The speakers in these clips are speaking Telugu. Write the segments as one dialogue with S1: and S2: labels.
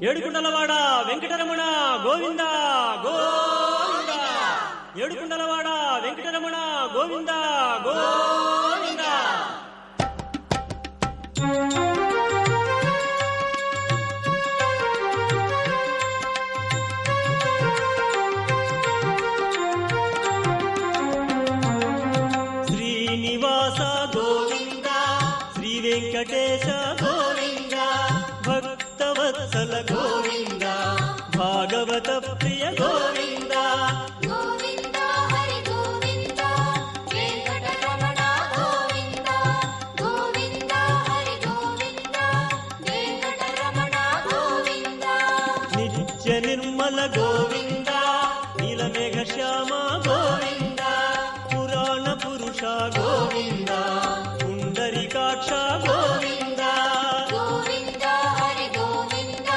S1: ఏడుకుండలవాడ వెంకటరమణ గోవింద గోవింద. ఏడుకుండలవాడ వెంకటరమణ గోవింద గోవింద. శ్రీనివాస గోవింద, శ్రీ వెంకటేశ గోవింద, భక్తవత్సల గోవింద, భాగవత ప్రియ గోవింద.
S2: గోవింద హరి గోవింద, వెంకటరమణ గోవింద. గోవింద హరి గోవింద, వెంకటరమణ గోవింద.
S1: నిత్య నిర్మల గోవింద, నీలమేఘ శ్యామ గోవింద, పురాణ పురుష గోవింద, పుండరీకాక్ష గోవింద.
S2: గోవింద హరి గోవింద,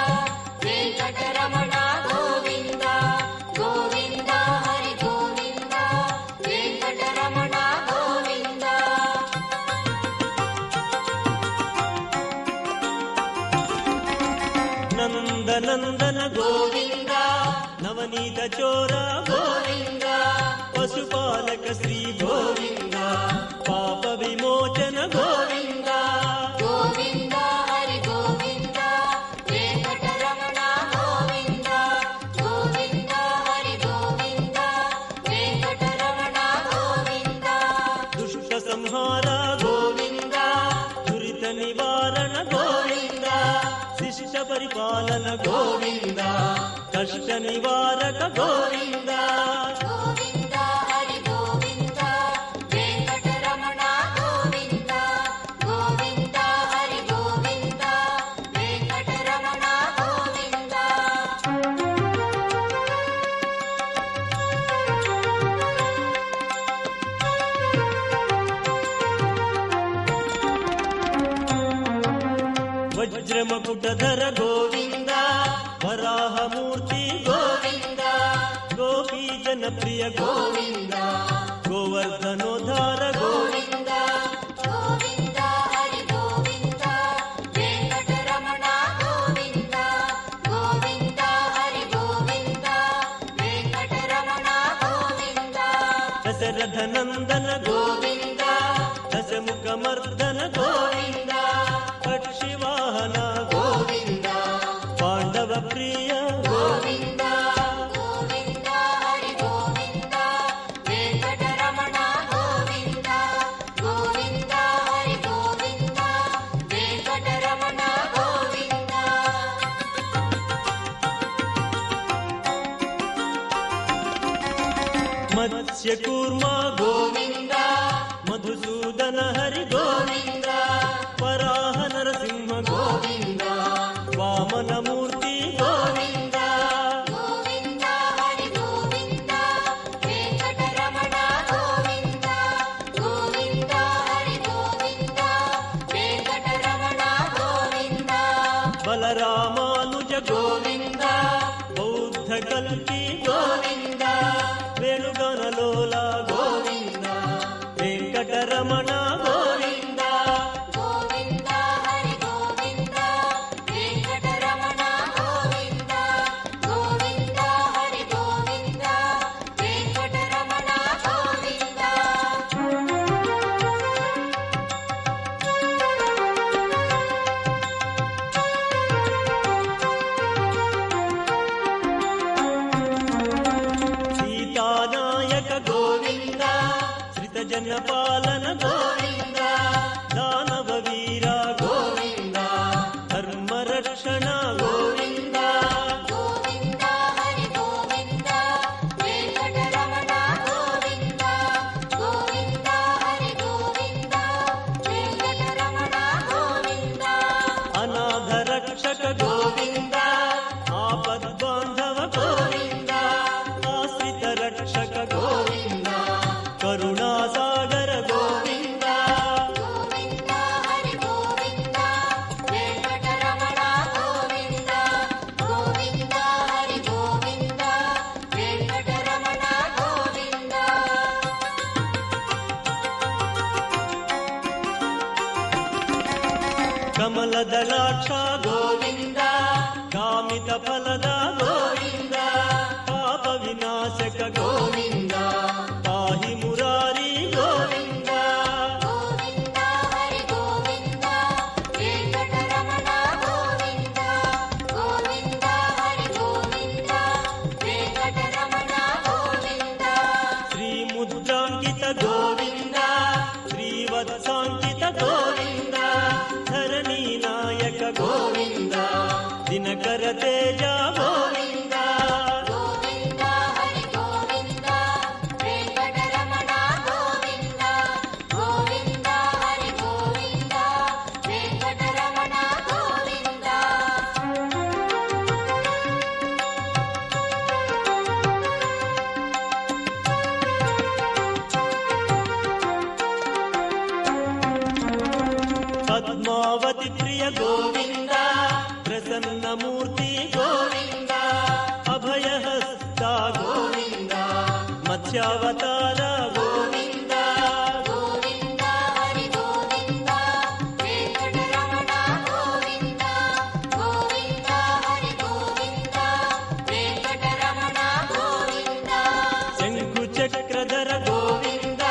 S2: వెంకటరమణ గోవింద. గోవింద హరి గోవింద, వెంకటరమణ గోవింద.
S1: నందనందన గోవింద, నవనీత చోర గోవింద, పశుపాలక శ్రీ గోవింద, పాప విమోచన గోవింద.
S2: గోవింద హరి గోవింద, వెంకటరమణ గోవింద. గోవింద హరి గోవింద, వెంకటరమణ గోవింద.
S1: దుష్ట సంహార గోవింద, దురిత నివారణ గోవింద, శిష్ట పరిపాలన గోవింద, కష్ట నివారక గోవింద.
S2: గోవింద హరి గోవింద, వెంకటరమణ గోవింద. గోవింద హరి గోవింద, వెంకటరమణ గోవింద.
S1: వజ్రమకుటధర గోవింద, వరాహమూర్తి గోవింద, గోపీ జనప్రియ గోవింద, గోవర్ధనోద్ధార గోవింద.
S2: గోవింద హరి గోవింద, వెంకటరమణ గోవింద. గోవింద హరి గోవింద, వెంకటరమణ గోవింద.
S1: దశరథ నందన గోవింద, దశముఖ మర్దన గోవింద, పక్షివాహన గోవింద, పాండవ ప్రియ గోవింద.
S2: గోవింద హరి గోవింద, వెంకటరమణ గోవింద. గోవింద హరి గోవింద, వెంకటరమణ గోవింద.
S1: మత్స్యకూర్మ గోవింద, మధుసూదన హరి గోవింద, వరాహ నరసింహ గోవింద, వామనమూర్తి గోవింద.
S2: గోవింద హరి గోవింద, వెంకటరమణ గోవింద. గోవింద హరి గోవింద, వెంకటరమణ గోవింద.
S1: బలరామానుజ గోవింద, బౌద్ధ కల్కి గోవింద, వేణుగణలోల గోవింద, వెంకటరమణ గోవింద.
S2: గోవింద హరి గోవింద, వెంకటరమణ గోవింద. గోవింద హరి గోవింద, వెంకటరమణ గోవింద.
S1: సీతానాయక గోవింద, శ్రితజన పాలన గోవింద, దానవ వీర గోవింద, ధర్మరక్షణ గోవింద.
S2: గోవింద హరి గోవింద, వెంకటరమణ గోవింద. గోవింద హరి గోవింద, వెంకటరమణ గోవింద.
S1: అనాథ రక్షక గోవింద, ఆపద్బాంధవ గోవింద, ఆశ్రిత రక్షక గోవింద, కరుణాసాగర గోవింద.
S2: గోవింద హరి గోవింద, వెంకటరమణ గోవింద. గోవింద హరి గోవింద, వెంకటరమణ గోవింద.
S1: కమలదలాక్ష గోవింద, కామిత ಕಾಮಿತ ಫಲದ ಗೋವಿಂದ ಪಾಪ ವಿನಾಶಕ ಗೋವಿಂದ ಪಾಹಿ ಮುರಾರಿ ಗೋವಿಂದ
S2: ಗೋವಿಂದ ಹರಿ ಗೋವಿಂದ ವೆಂಕಟರಮಣ ಗೋವಿಂದ ಗೋವಿಂದ ಹರಿ ಗೋವಿಂದ ವೆಂಕಟರಮಣ ಗೋವಿಂದ
S1: ಶ್ರೀ ಮುದ್ರಾಂಕಿತ ಗೋವಿಂದ ಶ್ರೀವತ್ಸಾಂಕಿತ ಗೋವಿಂದ ಧರಣಿ ನಾಯಕ ಗೋವಿಂದ ದಿನಕರ ತೇಜ ಗೋವಿಂದ
S2: ಗೋವಿಂದ ಹರಿ ಗೋವಿಂದ ವೆಂಕಟರಮಣ ಗೋವಿಂದ ಗೋವಿಂದ ಹರಿ ಗೋವಿಂದ ವೆಂಕಟರಮಣ ಗೋವಿಂದ
S1: ಪದ್ಮಾವತಿ ಪ್ರಿಯ ಗೋವಿಂದ ಪ್ರಸನ್ನ ಮೂರ್ತಿ ಗೋವಿಂದ ಅಭಯಹಸ್ತ ಗೋವಿಂದ ಮತ್ಸ್ಯಾವತಾರ ಗೋವಿಂದ
S2: ಗೋವಿಂದ ಹರಿ ಗೋವಿಂದ ವೆಂಕಟರಮಣ ಗೋವಿಂದ ಗೋವಿಂದ ಹರಿ ಗೋವಿಂದ ವೆಂಕಟರಮಣ ಗೋವಿಂದ
S1: ಶಂಕು ಚಕ್ರಧರ ಗೋವಿಂದ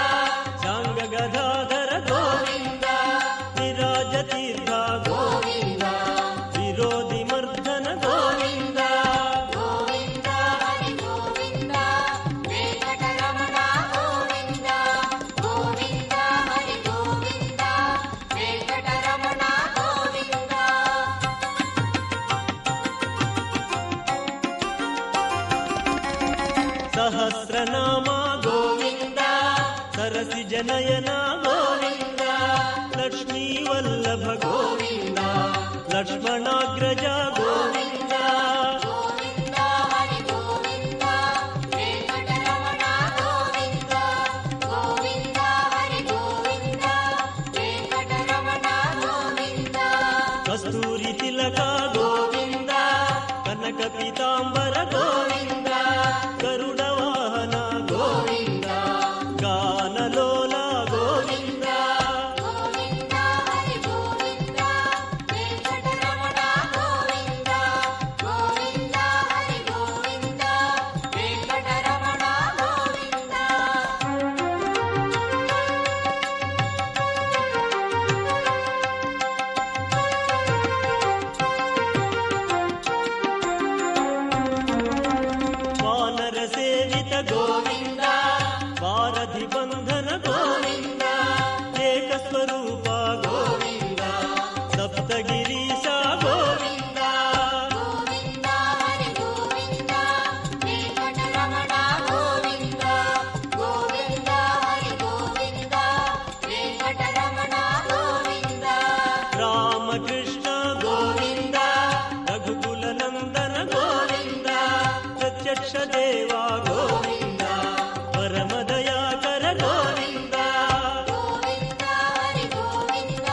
S1: ಶಾಂಗ ಗದಾಧರ ಗೋವಿಂದ ವಿರಾಜ ತೀರ್ಥ ಗೋವಿಂದ ವಿರೋಧಿ ಮರ್ದನ ಗೋವಿಂದ
S2: ಗೋವಿಂದ ಹರಿ ಗೋವಿಂದ ವೆಂಕಟರಮಣ ಗೋವಿಂದ ಗೋವಿಂದ ಹರಿ ಗೋವಿಂದ ವೆಂಕಟರಮಣ ಗೋವಿಂದ
S1: ಸಹಸ್ರನಾಮ ಗೋವಿಂದ ಸರಸಿ ಜನಯನ ಗೋವಿಂದ ಲಕ್ಷ್ಮೀ ವಲ್ಲಭ ಗೋವಿಂದ ಲಕ್ಷ್ಮಣಾಗ್ರಜ ಗೋವಿಂದ
S2: ಗೋವಿಂದ ಹರಿ ಗೋವಿಂದ ವೆಂಕಟರಮಣ ಗೋವಿಂದ ಗೋವಿಂದ ಹರಿ ಗೋವಿಂದ ವೆಂಕಟರಮಣ ಗೋವಿಂದ
S1: ಕಸ್ತೂರಿ ತಿಲಕ ಗೋವಿಂದ ಕನಕ ಪೀತಾಂಬರ ಗೋವಿಂದ ಗರುಡ ವಾಹನ ಗೋವಿಂದ ಗಾನಲೋಲ ಗೋವಿಂದ
S2: ಗೋವಿಂದ ಹರಿ ಗೋವಿಂದ ವೆಂಕಟರಮಣ ಗೋವಿಂದ ಗೋವಿಂದ ಹರಿ ಗೋವಿಂದ ವೆಂಕಟರಮಣ ಗೋವಿಂದ
S1: ವಾನರ ಸೇವಿತ ಗೋವಿಂದ ವಾರಧಿ ಬಂಧನ ಗೋವಿಂದ ಏಕ ಸ್ವರೂಪ ಗೋವಿಂದ ಸಪ್ತಗಿರೀಶ ಗೋವಿಂದ
S2: ಗೋವಿಂದ ಹರಿ ಗೋವಿಂದ ವೆಂಕಟರಮಣ ಗೋವಿಂದ ಗೋವಿಂದ ಹರಿ ಗೋವಿಂದ ವೆಂಕಟರಮಣ ಗೋವಿಂದ
S1: ರಾಮಕೃಷ್ಣ ಗೋವಿಂದ ರಘುಕುಲ ನಂದನ ಗೋವಿಂದ ಪ್ರತ್ಯಕ್ಷ ದೇವ ಗೋವಿಂದ ಪರಮ ದಯಾಕರ ಗೋವಿಂದ
S2: ಗೋವಿಂದ ಹರಿ ಗೋವಿಂದ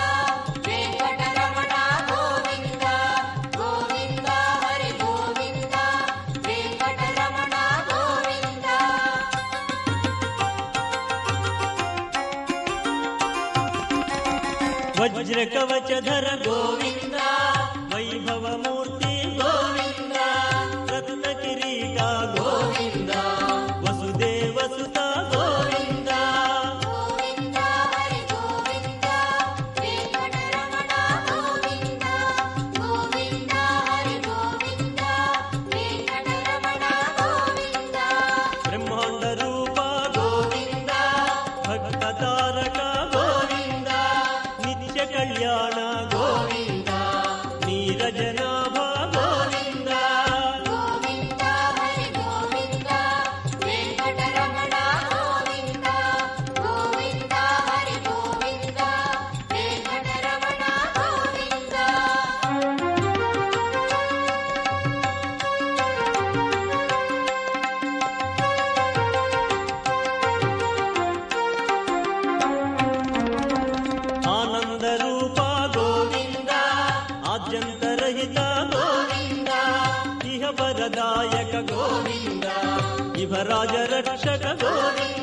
S2: ವೆಂಕಟರಮಣ ಗೋವಿಂದ ಗೋವಿಂದ ಹರಿ ಗೋವಿಂದ ವೆಂಕಟರಮಣ ಗೋವಿಂದ
S1: ವಜ್ರ ಕವಚಧರ ಗೋವಿಂದ ವೈಭವ ಮೂರ್ತಿ ಗೋವಿಂದ ರತ್ನ ಕಿರೀಟ ಗೋವಿಂದ ವಸುದೇವ ಸುತ ಗೋವಿಂದ
S2: ಗೋವಿಂದ ಹರಿ ಗೋವಿಂದ ವೆಂಕಟರಮಣ ಗೋವಿಂದ ಗೋವಿಂದ ಹರಿ ಗೋವಿಂದ ವೆಂಕಟರಮಣ ಗೋವಿಂದ
S1: ಬ್ರಹ್ಮಾಂಡ ರೂಪ ಗೋವಿಂದ ಭಕ್ತ ತಾರಕ ಗೋವಿಂದ ನಿತ್ಯ ಕಲ್ಯಾಣ ಗೋವಿಂದ ನೀರಜನಾಭ ಗೋವಿಂದ
S2: ಗೋವಿಂದ ಹರಿ ಗೋವಿಂದ ವೆಂಕಟರಮಣ ಗೋವಿಂದ ಗೋವಿಂದ ಹರಿ ಗೋವಿಂದ ವೆಂಕಟರಮಣ ಗೋವಿಂದ
S1: ಆನಂದ ರೂಪ ಗೋವಿಂದ ಆದ್ಯಂತರಹಿತ ಗೋವಿಂದ ಇಹ ವರದಾಯಕ ಗೋವಿಂದ ಇಹ ರಾಜ ರಕ್ಷಕ ಗೋವಿಂದ